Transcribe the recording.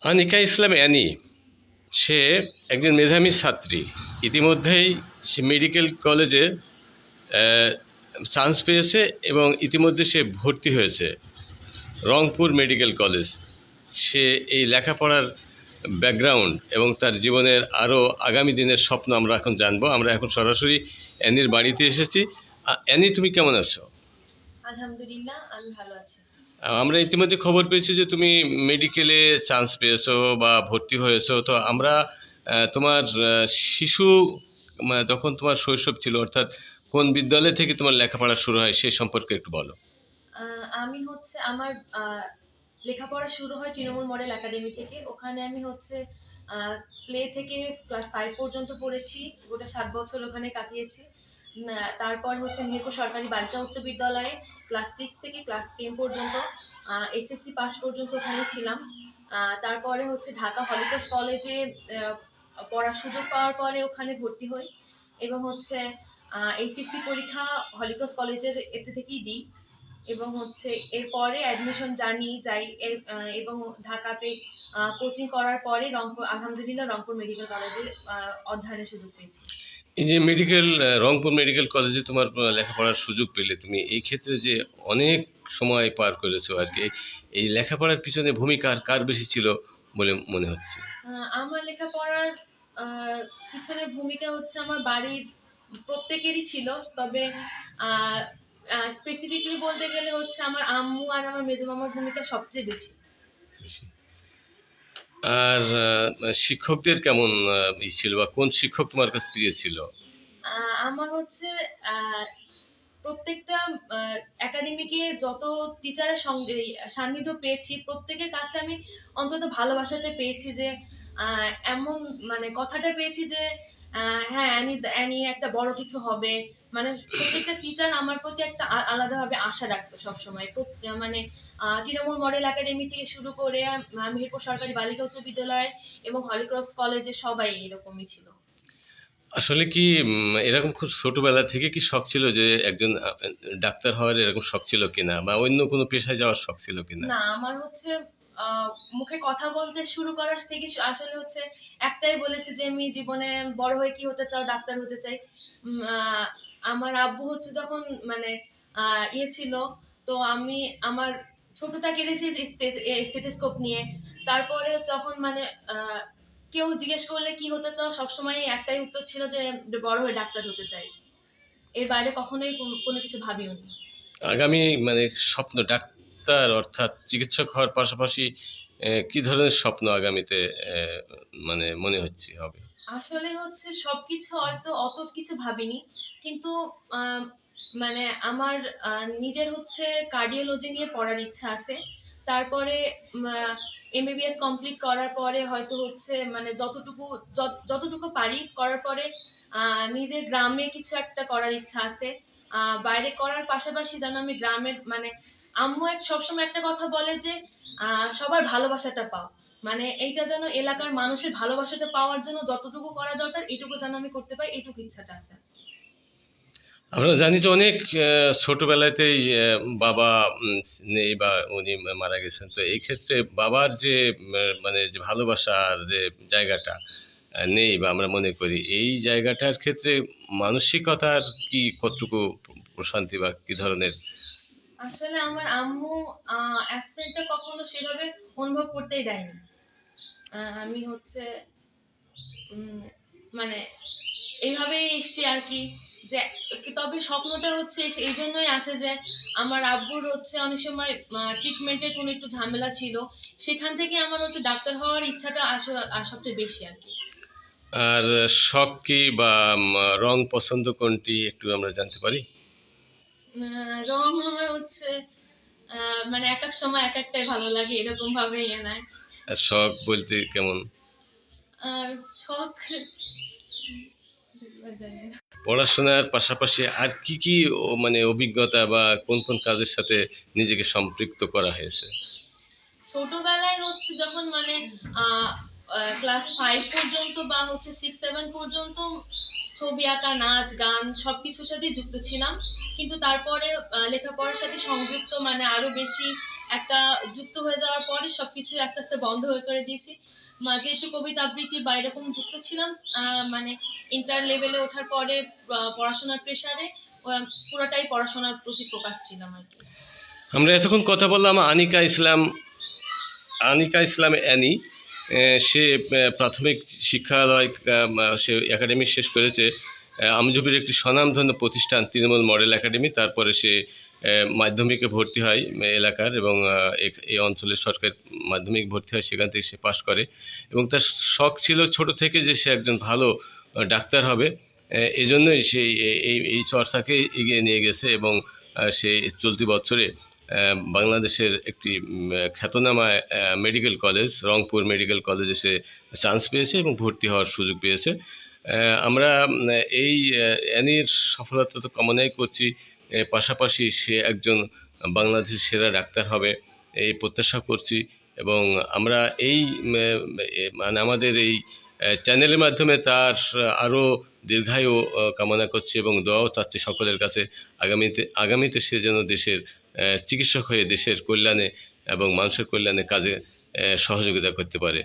আনিকা ইসলাম Annie, সে একজন মেধাবী ছাত্রী। ইতিমধ্যেই সে মেডিকেল কলেজে চান্স পেয়েছে এবং ইতিমধ্যে সে ভর্তি হয়েছে রংপুর মেডিকেল কলেজ। সে এই লেখাপড়ার ব্যাকগ্রাউন্ড এবং তার জীবনের আরও আগামী দিনের স্বপ্ন আমরা এখন জানবো। আমরা এখন সরাসরি অ্যানির বাড়িতে এসেছি। অ্যানি, তুমি কেমন আছো? আলহামদুলিল্লাহ, আমি ভালো আছি। আমরা ইতিমধ্যে খবর পেয়েছি যে তুমি মেডিকেলে চান্স পেয়েছো বা ভর্তি হয়েছো। তো আমরা তোমার শিশু তখন তোমার শৈশব ছিল, অর্থাৎ কোন বিদ্যালয় থেকে তোমার লেখাপড়া শুরু হয় সে সম্পর্কে একটু বলো। আমি হচ্ছে আমার লেখাপড়া শুরু হয় তৃণমূল মডেল একাডেমি থেকে। ওখানে আমি হচ্ছে প্লে থেকে ক্লাস 5 পর্যন্ত পড়েছি, গোটা 7 বছর ওখানে কাটিয়েছি। তারপর হচ্ছে মিরপুর সরকারি বালিকা উচ্চ বিদ্যালয়ে ক্লাস 6 থেকে ক্লাস 10 পর্যন্ত এসএসসি পাস পর্যন্ত ওখানে ছিলাম। তারপরে হচ্ছে ঢাকা হলিক্রস কলেজে পড়ার সুযোগ পাওয়ার পরে ওখানে ভর্তি হই এবং হচ্ছে এইচএসসি পরীক্ষা হলিক্রস কলেজের এতে থেকেই দিই এবং হচ্ছে এরপরে অ্যাডমিশন জার্নি যাই এবং ঢাকাতে কোচিং করার পরে রংপুর, আলহামদুলিল্লাহ, রংপুর মেডিকেল কলেজে অধ্যয়নের সুযোগ পেয়েছি। এই যে রংপুর মেডিকেল কলেজে তোমার লেখাপড়ার সুযোগ পেলে, তুমি এই ক্ষেত্রে যে অনেক সময় পার করেছো আর কি, এই লেখাপড়ার পিছনে ভূমিকা কার বেশি ছিল বলে মনে হচ্ছে? আমার লেখাপড়ার পিছনে ভূমিকা হচ্ছে আমার বাড়ির প্রত্যেকেরই ছিল, তবে স্পেসিফিকলি বলতে গেলে হচ্ছে আমার আম্মু আর আমার মেজো মামার ভূমিকা সবচেয়ে বেশি। আর শিক্ষকদের কেমন ছিল, বা কোন শিক্ষক তোমার কাছে প্রিয় ছিল? আমার হচ্ছে প্রত্যেকটা একাডেমিকে যত টিচারের সঙ্গে সান্নিধ্য পেয়েছি, প্রত্যেকের কাছে আমি অন্তত ভালোবাসাটা পেয়েছি, যে এমন মানে কথাটা পেয়েছি যে হ্যাঁ, অ্যানি অ্যানি একটা বড় কিছু হবে। মানে প্রত্যেকটা টিচার আমার প্রতি একটা আলাদাভাবে আশা রাখতো সবসময়। মানে তৃণমূল মডেল একাডেমি থেকে শুরু করে মিরপুর সরকারি বালিকা উচ্চ বিদ্যালয় এবং হলিক্রস কলেজে সবাই এরকমই ছিল। আসলে কি এরকম খুব ছোটবেলা থেকে কি শখ ছিল যে একজন ডাক্তার হওয়ার, এরকম শখ ছিল কিনা, বা অন্য কোনো পেশায় যাওয়ার শখ ছিল কিনা? না, আমার হচ্ছে মুখে কথা বলতে শুরু করার থেকে আসলে হচ্ছে একটাই বলেছে যে আমি জীবনে বড় হয়ে কি হতে চাও, ডাক্তার হতে চাই। আমার আব্বু হচ্ছে যখন মানে ইয়ে ছিল, তো আমি আমার ছোটটা কেটেছি স্টেথোস্কোপ নিয়ে। তারপরে যখন মানে কেউ জিজ্ঞেস করলে কি হতে চাও, সবসময় একটাই উত্তর ছিল যে বড় হয়ে ডাক্তার হতে চাই। এর বাইরে কখনোই কোনো কিছু ভাবিও নি। আগামী স্বপ্ন ডাক্তার অর্থাৎ চিকিৎসক হওয়ার পাশাপাশি কি ধরনের স্বপ্ন আগামীতে মনে হচ্ছে হবে? আসলে হচ্ছে সবকিছু হয়তো অত কিছু ভাবিনি, কিন্তু আম, মানে আমার নিজের হচ্ছে কার্ডিওলজি নিয়ে পড়ার ইচ্ছা আছে। তারপরে এমবিবিএস কমপ্লিট করার পরে হয়তো হচ্ছে মানে যতটুকু পারি করার পরে নিজের গ্রামে কিছু একটা করার ইচ্ছা আছে। বাইরে করার পাশাপাশি যেন আমি গ্রামের মানে আম্মু সবসময় একটা কথা বলে যে সবার ভালোবাসাটা পাও, মানে এইটা যেন এলাকার মানুষের ভালোবাসাটা পাওয়ার জন্য যতটুকু করা দরকার এটুকু যেন আমি করতে পারি, এইটুকু ইচ্ছাটা আছে। আমরা জানি যে অনেক ছোটবেলাতেই বাবা নেই বা উনি মারা গেছেন। তো এই ক্ষেত্রে বাবার যে যে ভালোবাসার যে জায়গাটা নেই, বা আমরা মনে করি এই জায়গাটার ক্ষেত্রে মানসিকতার কি কতটুকু প্রশান্তি বা কি ধরনের? আসলে আমার আম্মু অ্যাবসেন্টটা কখনো সেভাবে অনুভব করতেই দেয়নি। আমি হচ্ছে উম, মানে এইভাবেই এসছি আর কি। যে তবে স্বপ্নটা হচ্ছে এই জন্যই আছে যে আমার আব্বুর হচ্ছে অনেক সময় ট্রিটমেন্টের কোনো একটু ঝামেলা ছিল, সেখান থেকে আমার হচ্ছে ডাক্তার হওয়ার ইচ্ছাটা সবচেয়ে বেশি আর কি। আর শখ কি, বা রং পছন্দ কোনটি একটু আমরা জানতে পারি? রং আমার হচ্ছে মানে এক এক সময় এক একটাই ভালো লাগে, এরকম ভাবে ইয়ে নাই। আর শখ বলতে কেমন? আর শখ পড়াশোনার পাশাপাশি আর কি কি অভিজ্ঞতা বা কোন কোন কাজের সাথে নিজেকে সম্পৃক্ত করা হয়েছে? ছোটবেলায় হচ্ছে যখন মানে ক্লাস 5 পর্যন্ত বা হচ্ছে 6-7 পর্যন্ত ছবি আঁকা, নাচ গান সবকিছুর সাথে যুক্ত ছিলাম। কিন্তু তারপরে লেখাপড়ার সাথে সংযুক্ত মানে আরো বেশি একটা যুক্ত হয়ে যাওয়ার পরে সবকিছু আস্তে আস্তে বন্ধ হয়ে করে দিয়েছি। মাঝে একটু কবিতা আবৃত্তি বা এরকম যুক্ত ছিলাম, মানে ইন্টার লেভেলে ওঠার পরে পড়াশোনার প্রেসারে পুরোটাই পড়াশোনার প্রতি ফোকাস ছিলাম আর কি। আমরা এতক্ষণ কথা বললাম আনিকা ইসলাম অ্যানি। সে প্রাথমিক শিক্ষালয়, সে একাডেমি শেষ করেছে আমজুবির একটি স্বনামধন্য প্রতিষ্ঠান তৃণমূল মডেল একাডেমি। তারপরে সে মাধ্যমিকে ভর্তি হয় এলাকার, এবং এই অঞ্চলের সরকারি মাধ্যমিক ভর্তি হয়, সেখান থেকে সে পাশ করে। এবং তার শখ ছিল ছোট থেকে যে সে একজন ভালো ডাক্তার হবে। এজন্যই সে এই চর্চাকে এগিয়ে নিয়ে গেছে, এবং সে চলতি বছরে বাংলাদেশের একটি খ্যাতনামা মেডিকেল কলেজ, রংপুর মেডিকেল কলেজে সে চান্স পেয়েছে এবং ভর্তি হওয়ার সুযোগ পেয়েছে। আমরা এই অ্যানির সফলতা তো কামনাই করছি, পাশাপাশি সে একজন বাংলাদেশের সেরা ডাক্তার হবে এই প্রত্যাশা করছি। এবং আমরা এই মানে আমাদের এই চ্যানেলের মাধ্যমে তার আরও দীর্ঘায়ু কামনা করছি, এবং দোয়াও চাচ্ছি সকলের কাছে আগামীতে সে যেন দেশের চিকিৎসক হয়ে দেশের কল্যাণে এবং মানুষের কল্যাণে কাজে সহযোগিতা করতে পারে।